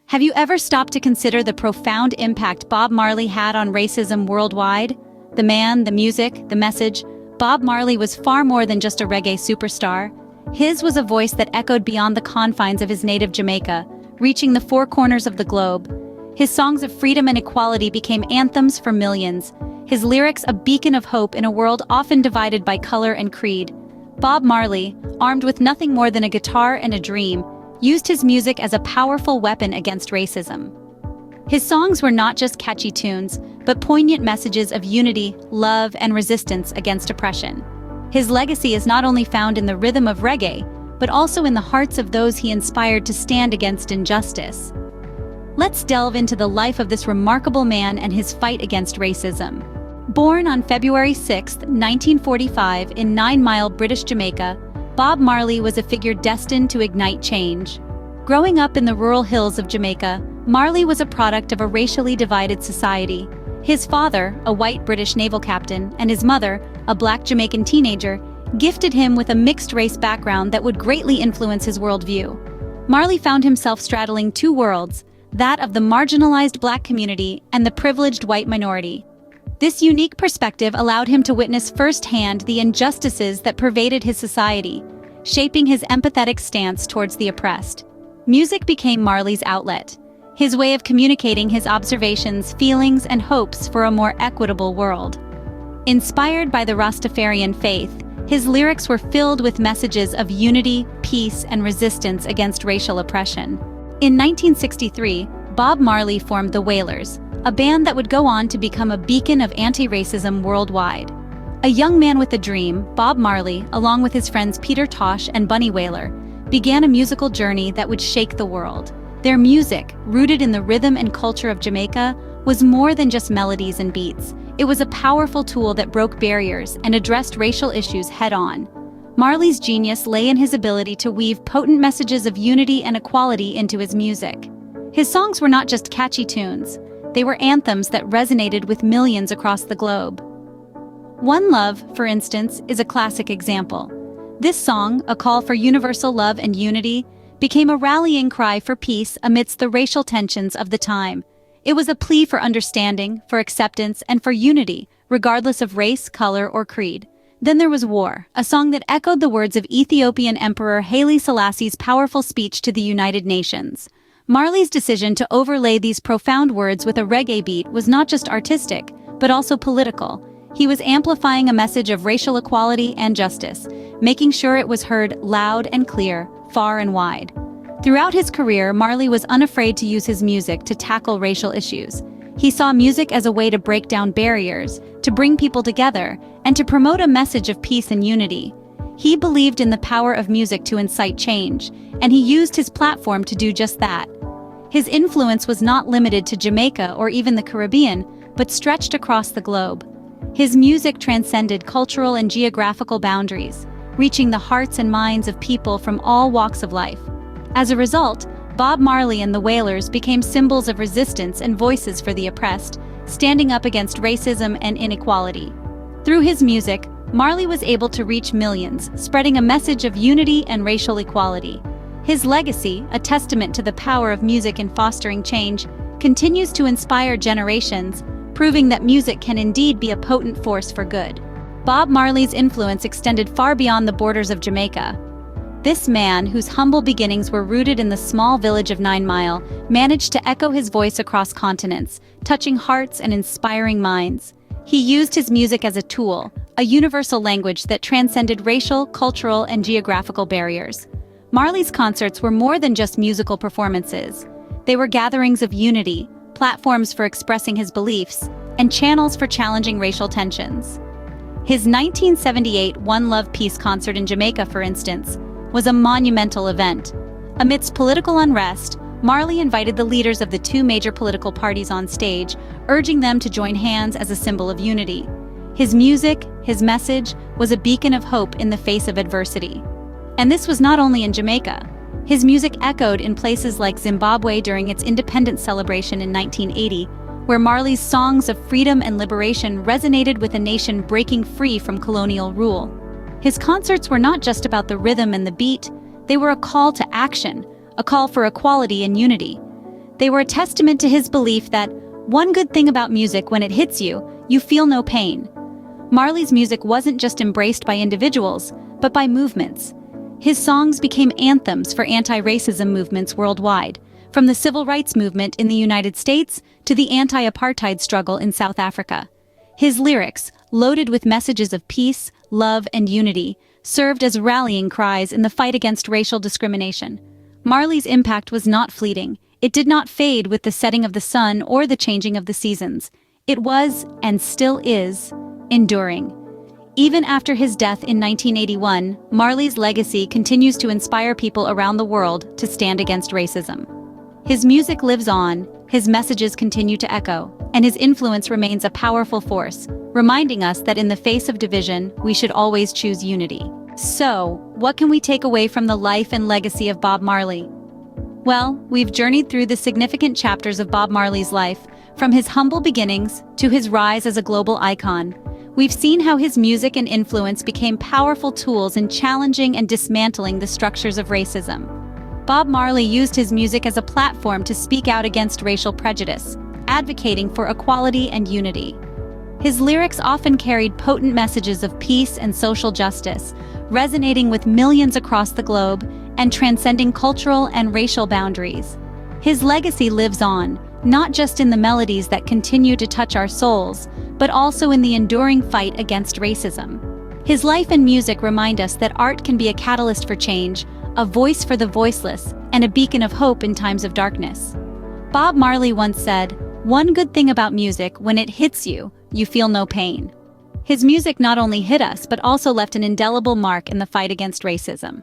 Have you ever stopped to consider the profound impact Bob Marley had on racism worldwide? The man, the music, the message. Bob Marley was far more than just a reggae superstar. His was a voice that echoed beyond the confines of his native Jamaica, reaching the four corners of the globe. His songs of freedom and equality became anthems for millions, his lyrics a beacon of hope in a world often divided by color and creed. Bob Marley, armed with nothing more than a guitar and a dream, used his music as a powerful weapon against racism. His songs were not just catchy tunes, but poignant messages of unity, love, and resistance against oppression. His legacy is not only found in the rhythm of reggae, but also in the hearts of those he inspired to stand against injustice. Let's delve into the life of this remarkable man and his fight against racism. Born on February 6, 1945, in 9 Mile, British Jamaica, Bob Marley was a figure destined to ignite change. Growing up in the rural hills of Jamaica, Marley was a product of a racially divided society. His father, a white British naval captain, and his mother, a black Jamaican teenager, gifted him with a mixed-race background that would greatly influence his worldview. Marley found himself straddling two worlds, that of the marginalized black community and the privileged white minority. This unique perspective allowed him to witness firsthand the injustices that pervaded his society, shaping his empathetic stance towards the oppressed. Music became Marley's outlet, his way of communicating his observations, feelings, and hopes for a more equitable world. Inspired by the Rastafarian faith, his lyrics were filled with messages of unity, peace, and resistance against racial oppression. In 1963, Bob Marley formed the Wailers, a band that would go on to become a beacon of anti-racism worldwide. A young man with a dream, Bob Marley, along with his friends Peter Tosh and Bunny Wailer, began a musical journey that would shake the world. Their music, rooted in the rhythm and culture of Jamaica, was more than just melodies and beats. It was a powerful tool that broke barriers and addressed racial issues head-on. Marley's genius lay in his ability to weave potent messages of unity and equality into his music. His songs were not just catchy tunes. They were anthems that resonated with millions across the globe. One Love, for instance, is a classic example. This song, a call for universal love and unity, became a rallying cry for peace amidst the racial tensions of the time. It was a plea for understanding, for acceptance, and for unity, regardless of race, color, or creed. Then there was War, a song that echoed the words of Ethiopian Emperor Haile Selassie's powerful speech to the United Nations. Marley's decision to overlay these profound words with a reggae beat was not just artistic, but also political. He was amplifying a message of racial equality and justice, making sure it was heard loud and clear, far and wide. Throughout his career, Marley was unafraid to use his music to tackle racial issues. He saw music as a way to break down barriers, to bring people together, and to promote a message of peace and unity. He believed in the power of music to incite change, and he used his platform to do just that. His influence was not limited to Jamaica or even the Caribbean, but stretched across the globe. His music transcended cultural and geographical boundaries, reaching the hearts and minds of people from all walks of life. As a result, Bob Marley and the Wailers became symbols of resistance and voices for the oppressed, standing up against racism and inequality. Through his music, Marley was able to reach millions, spreading a message of unity and racial equality. His legacy, a testament to the power of music in fostering change, continues to inspire generations, proving that music can indeed be a potent force for good. Bob Marley's influence extended far beyond the borders of Jamaica. This man, whose humble beginnings were rooted in the small village of 9 Mile, managed to echo his voice across continents, touching hearts and inspiring minds. He used his music as a tool, a universal language that transcended racial, cultural, and geographical barriers. Marley's concerts were more than just musical performances. They were gatherings of unity, platforms for expressing his beliefs, and channels for challenging racial tensions. His 1978 One Love Peace concert in Jamaica, for instance, was a monumental event. Amidst political unrest, Marley invited the leaders of the two major political parties on stage, urging them to join hands as a symbol of unity. His music, his message, was a beacon of hope in the face of adversity. And this was not only in Jamaica. His music echoed in places like Zimbabwe during its independence celebration in 1980, where Marley's songs of freedom and liberation resonated with a nation breaking free from colonial rule. His concerts were not just about the rhythm and the beat, they were a call to action, a call for equality and unity. They were a testament to his belief that one good thing about music, when it hits you, you feel no pain. Marley's music wasn't just embraced by individuals, but by movements. His songs became anthems for anti-racism movements worldwide, from the civil rights movement in the United States to the anti-apartheid struggle in South Africa. His lyrics, loaded with messages of peace, love, and unity, served as rallying cries in the fight against racial discrimination. Marley's impact was not fleeting. It did not fade with the setting of the sun or the changing of the seasons. It was, and still is, enduring. Even after his death in 1981, Marley's legacy continues to inspire people around the world to stand against racism. His music lives on, his messages continue to echo, and his influence remains a powerful force, reminding us that in the face of division, we should always choose unity. So, what can we take away from the life and legacy of Bob Marley? Well, we've journeyed through the significant chapters of Bob Marley's life, from his humble beginnings to his rise as a global icon. We've seen how his music and influence became powerful tools in challenging and dismantling the structures of racism. Bob Marley used his music as a platform to speak out against racial prejudice, advocating for equality and unity. His lyrics often carried potent messages of peace and social justice, resonating with millions across the globe and transcending cultural and racial boundaries. His legacy lives on, not just in the melodies that continue to touch our souls, but also in the enduring fight against racism. His life and music remind us that art can be a catalyst for change, a voice for the voiceless, and a beacon of hope in times of darkness. Bob Marley once said, "One good thing about music, when it hits you, you feel no pain." His music not only hit us, but also left an indelible mark in the fight against racism.